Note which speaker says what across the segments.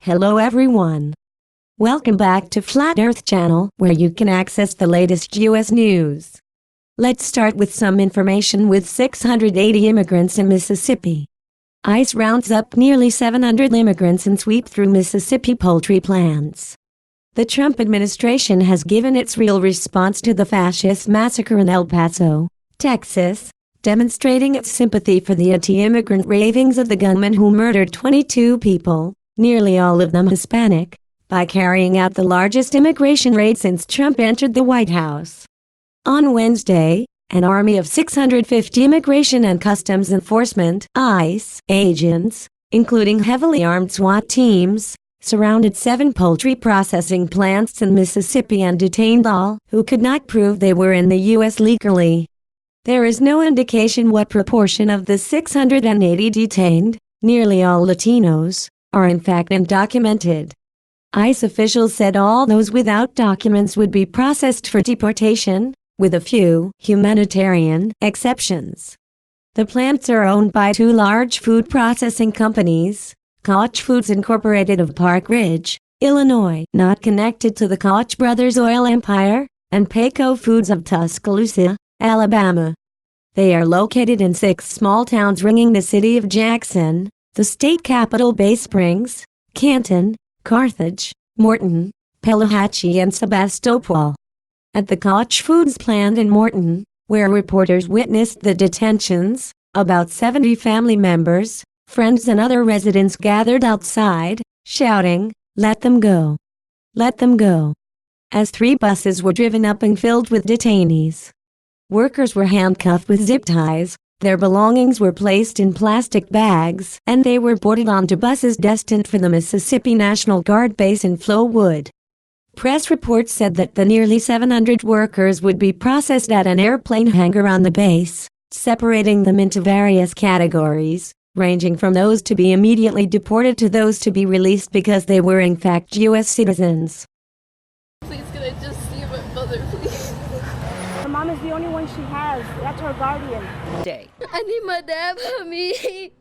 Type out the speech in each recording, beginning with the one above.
Speaker 1: Hello everyone. Welcome back to Flat Earth Channel, where you can access the latest U.S. news. Let's start with some information. With 680 immigrants in Mississippi, ICE rounds up nearly 700 immigrants and sweep through Mississippi poultry plants. The Trump administration has given its real response to the fascist massacre in El Paso, Texas, demonstrating its sympathy for the anti-immigrant ravings of the gunman who murdered 22 people, nearly all of them Hispanic, by carrying out the largest immigration raid since Trump entered the White House. On Wednesday, an army of 650 Immigration and Customs Enforcement (ICE) agents, including heavily armed SWAT teams, surrounded 7 poultry processing plants in Mississippi and detained all who could not prove they were in the U.S. legally. There is no indication what proportion of the 680 detained, nearly all Latinos, are in fact undocumented. ICE officials said all those without documents would be processed for deportation, with a few humanitarian exceptions. The plants are owned by 2 large food processing companies, Koch Foods Incorporated of Park Ridge, Illinois, not connected to the Koch brothers oil empire, and Paso Foods of Tuscaloosa, Alabama. They are located in 6 small towns ringing the city of Jackson, the state capital: Bay Springs, Canton, Carthage, Morton, Pelahatchie and Sebastopol. At the Koch Foods plant in Morton, where reporters witnessed the detentions, about 70 family members, friends and other residents gathered outside, shouting, "Let them go! Let them go!" as 3 buses were driven up and filled with detainees. Workers were handcuffed with zip ties, their belongings were placed in plastic bags, and they were boarded onto buses destined for the Mississippi National Guard base in Flowood. Press reports said that the nearly 700 workers would be processed at an airplane hangar on the base, separating them into various categories, ranging from those to be immediately deported to those to be released because they were in fact U.S. citizens.
Speaker 2: Please, can I just see my mother, please?
Speaker 3: Her mom is the only one she has. That's her guardian.
Speaker 2: I need my dad for me.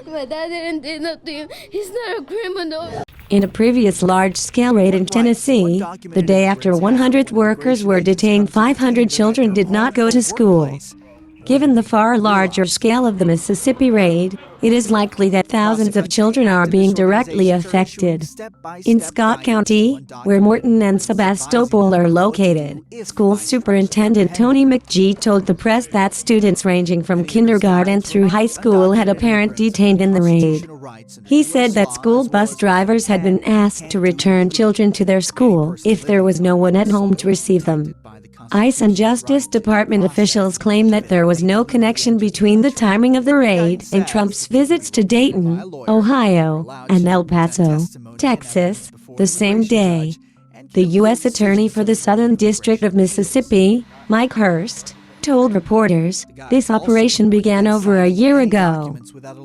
Speaker 2: My dad didn't do nothing. He's not a criminal.
Speaker 1: In a previous large-scale raid in Tennessee, the day after 100 workers were detained, 500 children did not go to school. Given the far larger scale of the Mississippi raid, it is likely that thousands of children are being directly affected. In Scott County, where Morton and Sebastopol are located, school superintendent Tony McGee told the press that students ranging from kindergarten through high school had a parent detained in the raid. He said that school bus drivers had been asked to return children to their school if there was no one at home to receive them. ICE and Justice Department officials claim that there was no connection between the timing of the raid and Trump's visits to Dayton, Ohio, and El Paso, Texas, the same day. The U.S. Attorney for the Southern District of Mississippi, Mike Hurst, told reporters, "This operation began over a year ago.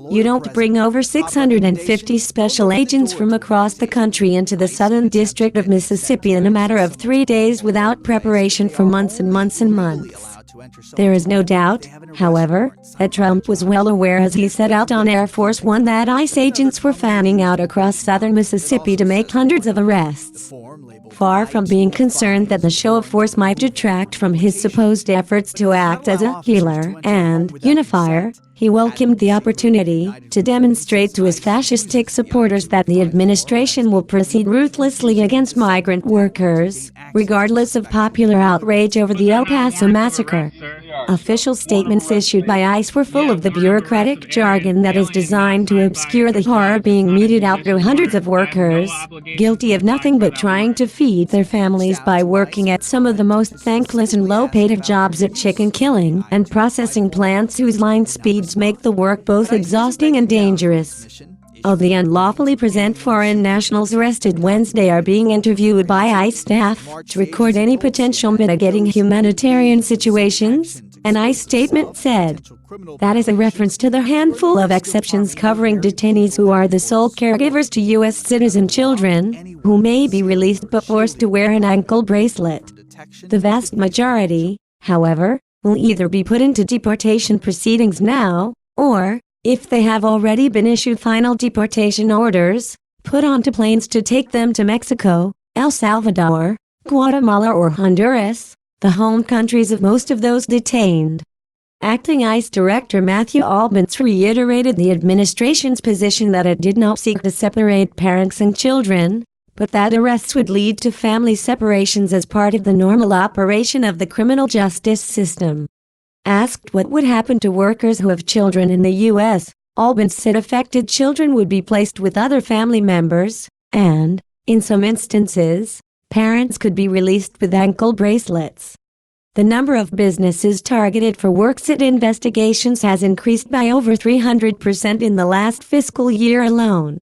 Speaker 1: You don't bring over 650 special agents from across the country into the Southern District of Mississippi in a matter of 3 days without preparation for months and months and months." There is no doubt, however, that Trump was well aware as he set out on Air Force One that ICE agents were fanning out across southern Mississippi to make hundreds of arrests. Far from being concerned that the show of force might detract from his supposed efforts to act as a healer and unifier, he welcomed the opportunity to demonstrate to his fascistic supporters that the administration will proceed ruthlessly against migrant workers, regardless of popular outrage over the El Paso massacre. Official statements issued by ICE were full of the bureaucratic jargon that is designed to obscure the horror being meted out to hundreds of workers, guilty of nothing but trying to feed their families by working at some of the most thankless and low-paid of jobs at chicken killing and processing plants whose line speeds make the work both exhausting and dangerous. Of the unlawfully present foreign nationals arrested Wednesday are being interviewed by ICE staff to record any potential mitigating humanitarian situations, an ICE statement said. That is a reference to the handful of exceptions covering detainees who are the sole caregivers to U.S. citizen children, who may be released but forced to wear an ankle bracelet. The vast majority, however, will either be put into deportation proceedings now, or if they have already been issued final deportation orders, put onto planes to take them to Mexico, El Salvador, Guatemala or Honduras, the home countries of most of those detained. Acting ICE Director Matthew Albence reiterated the administration's position that it did not seek to separate parents and children, but that arrests would lead to family separations as part of the normal operation of the criminal justice system. Asked what would happen to workers who have children in the U.S., Albence said affected children would be placed with other family members, and, in some instances, parents could be released with ankle bracelets. The number of businesses targeted for worksite investigations has increased by over 300% in the last fiscal year alone.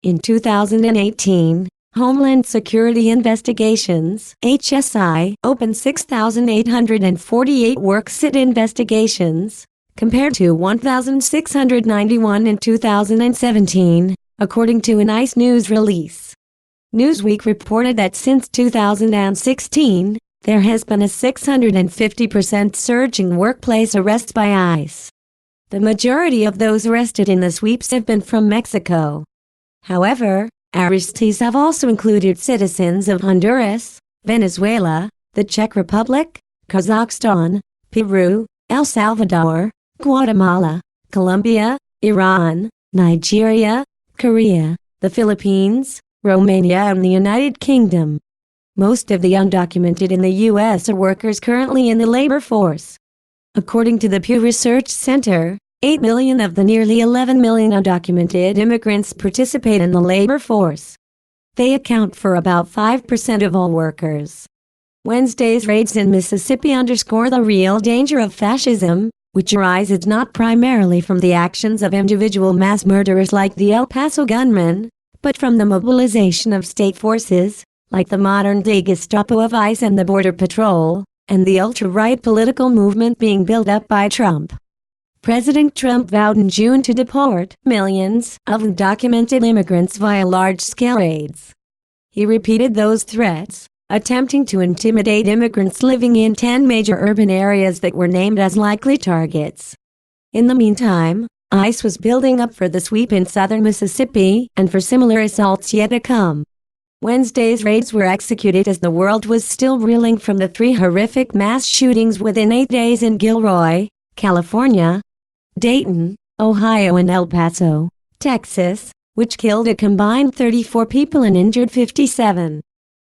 Speaker 1: In 2018, Homeland Security Investigations (HSI) opened 6,848 worksite investigations, compared to 1,691 in 2017, according to an ICE news release. Newsweek reported that since 2016, there has been a 650% surge in workplace arrests by ICE. The majority of those arrested in the sweeps have been from Mexico. However, arrestees have also included citizens of Honduras, Venezuela, the Czech Republic, Kazakhstan, Peru, El Salvador, Guatemala, Colombia, Iran, Nigeria, Korea, the Philippines, Romania and the United Kingdom. Most of the undocumented in the U.S. are workers currently in the labor force. According to the Pew Research Center, 8 million of the nearly 11 million undocumented immigrants participate in the labor force. They account for about 5% of all workers. Wednesday's raids in Mississippi underscore the real danger of fascism, which arises not primarily from the actions of individual mass murderers like the El Paso gunman, but from the mobilization of state forces, like the modern-day Gestapo of ICE and the Border Patrol, and the ultra-right political movement being built up by Trump. President Trump vowed in June to deport millions of undocumented immigrants via large-scale raids. He repeated those threats, attempting to intimidate immigrants living in 10 major urban areas that were named as likely targets. In the meantime, ICE was building up for the sweep in southern Mississippi and for similar assaults yet to come. Wednesday's raids were executed as the world was still reeling from the 3 horrific mass shootings within 8 days in Gilroy, California, Dayton, Ohio and El Paso, Texas, which killed a combined 34 people and injured 57.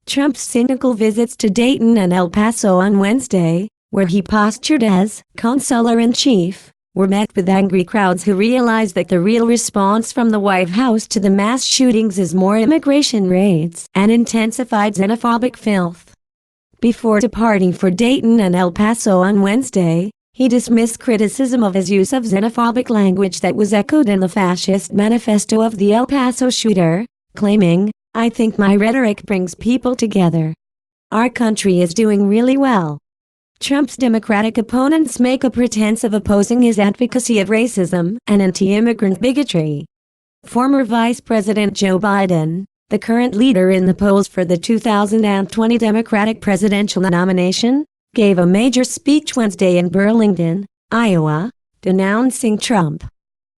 Speaker 1: Trump's cynical visits to Dayton and El Paso on Wednesday, where he postured as consular-in-chief, were met with angry crowds who realized that the real response from the White House to the mass shootings is more immigration raids and intensified xenophobic filth. Before departing for Dayton and El Paso on Wednesday, he dismissed criticism of his use of xenophobic language that was echoed in the fascist manifesto of the El Paso shooter, claiming, "I think my rhetoric brings people together. Our country is doing really well." Trump's Democratic opponents make a pretense of opposing his advocacy of racism and anti-immigrant bigotry. Former Vice President Joe Biden, the current leader in the polls for the 2020 Democratic presidential nomination, gave a major speech Wednesday in Burlington, Iowa, denouncing Trump.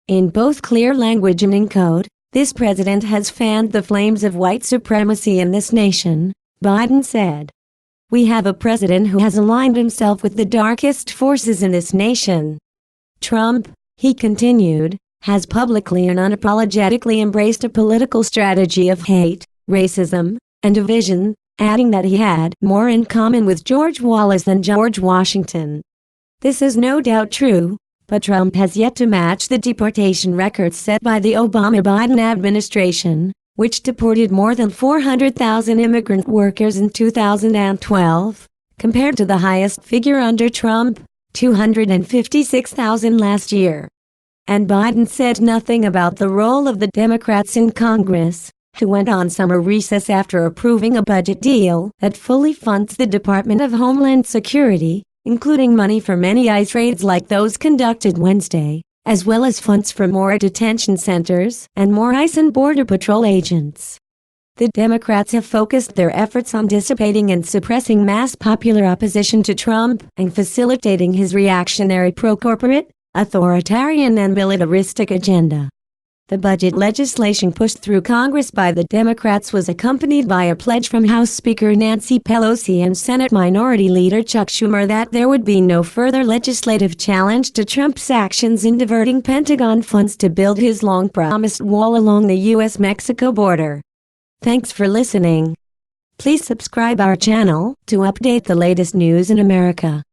Speaker 1: In both clear language and in code, this president has fanned the flames of white supremacy in this nation, Biden said. "We have a president who has aligned himself with the darkest forces in this nation. Trump," he continued, "has publicly and unapologetically embraced a political strategy of hate, racism, and division, adding that he had more in common with George Wallace than George Washington. This is no doubt true, but Trump has yet to match the deportation records set by the Obama-Biden administration, which deported more than 400,000 immigrant workers in 2012, compared to the highest figure under Trump, 256,000 last year." And Biden said nothing about the role of the Democrats in Congress, who went on summer recess after approving a budget deal that fully funds the Department of Homeland Security, including money for many ICE raids like those conducted Wednesday, as well as funds for more detention centers and more ICE and Border Patrol agents. The Democrats have focused their efforts on dissipating and suppressing mass popular opposition to Trump and facilitating his reactionary pro-corporate, authoritarian and militaristic agenda. The budget legislation pushed through Congress by the Democrats was accompanied by a pledge from House Speaker Nancy Pelosi and Senate Minority Leader Chuck Schumer that there would be no further legislative challenge to Trump's actions in diverting Pentagon funds to build his long-promised wall along the U.S.-Mexico border. Thanks for listening. Please subscribe our channel to update the latest news in America.